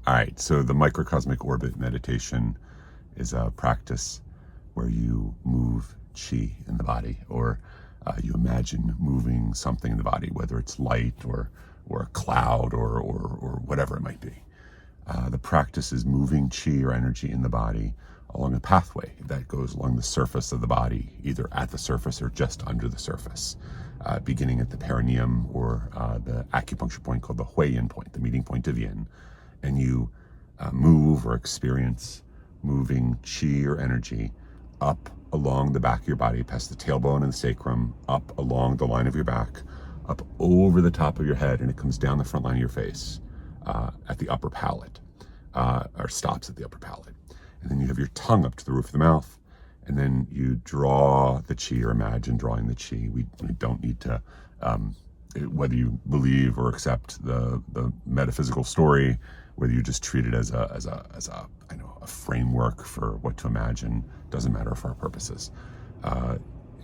All right, so the Microcosmic Orbit meditation is a practice where you move qi in the body, or you imagine moving something in the body, whether it's light or a cloud or whatever it might be. The practice is moving qi or energy in the body along a pathway that goes along the surface of the body, either at the surface or just under the surface, beginning at the perineum or the acupuncture point called the Huiyin point, the meeting point of yin. And you move or experience moving qi or energy up along the back of your body, past the tailbone and the sacrum, up along the line of your back, up over the top of your head, and it comes down the front line of your face at the upper palate, or stops at the upper palate. And then you have your tongue up to the roof of the mouth, and then you draw the qi, or imagine drawing the qi. We don't need to, whether you believe or accept the metaphysical story, whether you just treat it as a framework for what to imagine, doesn't matter for our purposes.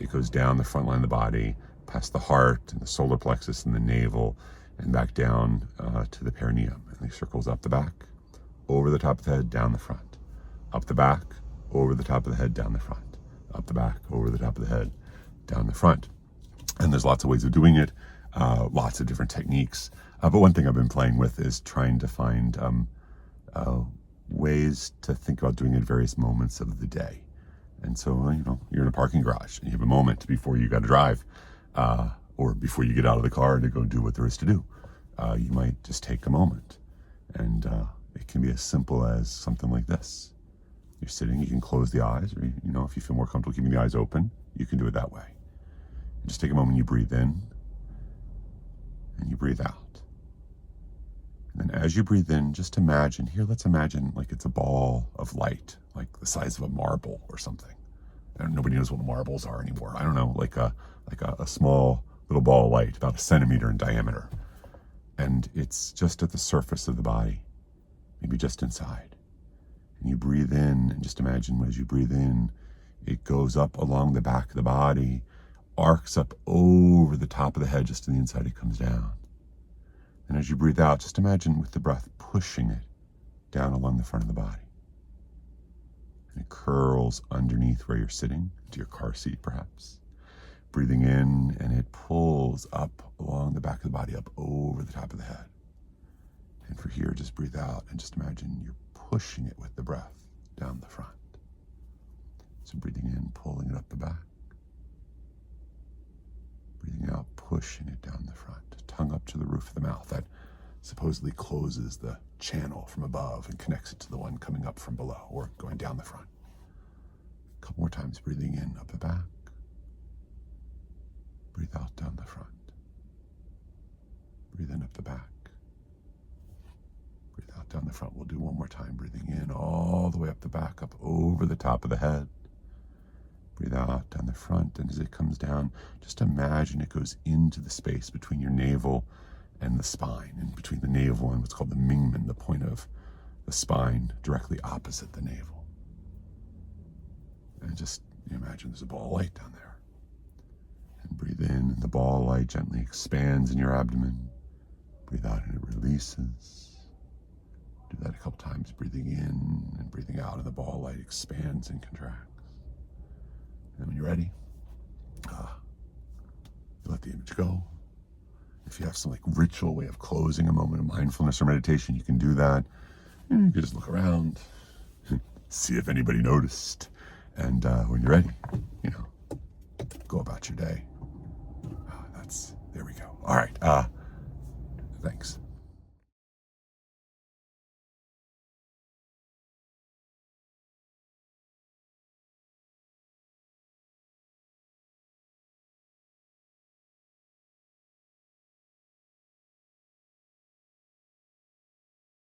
It goes down the front line of the body, past the heart and the solar plexus and the navel, and back down to the perineum. And it circles up the back, over the top of the head, down the front, up the back, over the top of the head, down the front, up the back, over the top of the head, down the front. And there's lots of ways of doing it, lots of different techniques. But one thing I've been playing with is trying to find ways to think about doing it at various moments of the day. And so, you're in a parking garage and you have a moment before you got to drive, or before you get out of the car to go do what there is to do. You might just take a moment, and it can be as simple as something like this. You're sitting, you can close the eyes, or if you feel more comfortable keeping the eyes open, you can do it that way. And just take a moment, you breathe in and you breathe out. And then as you breathe in, just imagine, let's imagine like it's a ball of light, like the size of a marble or something. Nobody knows what marbles are anymore. I don't know, like a small little ball of light, about 1 centimeter in diameter. And it's just at the surface of the body, maybe just inside. And you breathe in, and just imagine as you breathe in, it goes up along the back of the body, arcs up over the top of the head, just to the inside, it comes down. And as you breathe out, just imagine with the breath pushing it down along the front of the body. And it curls underneath where you're sitting, to your car seat perhaps. Breathing in, and it pulls up along the back of the body, up over the top of the head. And for here, just breathe out and just imagine you're pushing it with the breath down the front. So breathing in, pulling it up the back. Breathing out, pushing it down the front, tongue up to the roof of the mouth. That supposedly closes the channel from above and connects it to the one coming up from below, or going down the front. A couple more times, breathing in, up the back. Breathe out, down the front. Breathe in, up the back. Breathe out, down the front. We'll do one more time, breathing in all the way up the back, up over the top of the head. Breathe out down the front, and as it comes down, just imagine it goes into the space between your navel and the spine, and between the navel and what's called the mingmen, the point of the spine directly opposite the navel. And just imagine there's a ball of light down there. And breathe in, and the ball of light gently expands in your abdomen. Breathe out, and it releases. Do that a couple times, breathing in and breathing out, and the ball of light expands and contracts. And when you're ready, you let the image go. If you have some ritual way of closing a moment of mindfulness or meditation, you can do that. And you can just look around, see if anybody noticed. And when you're ready, go about your day. There we go. All right.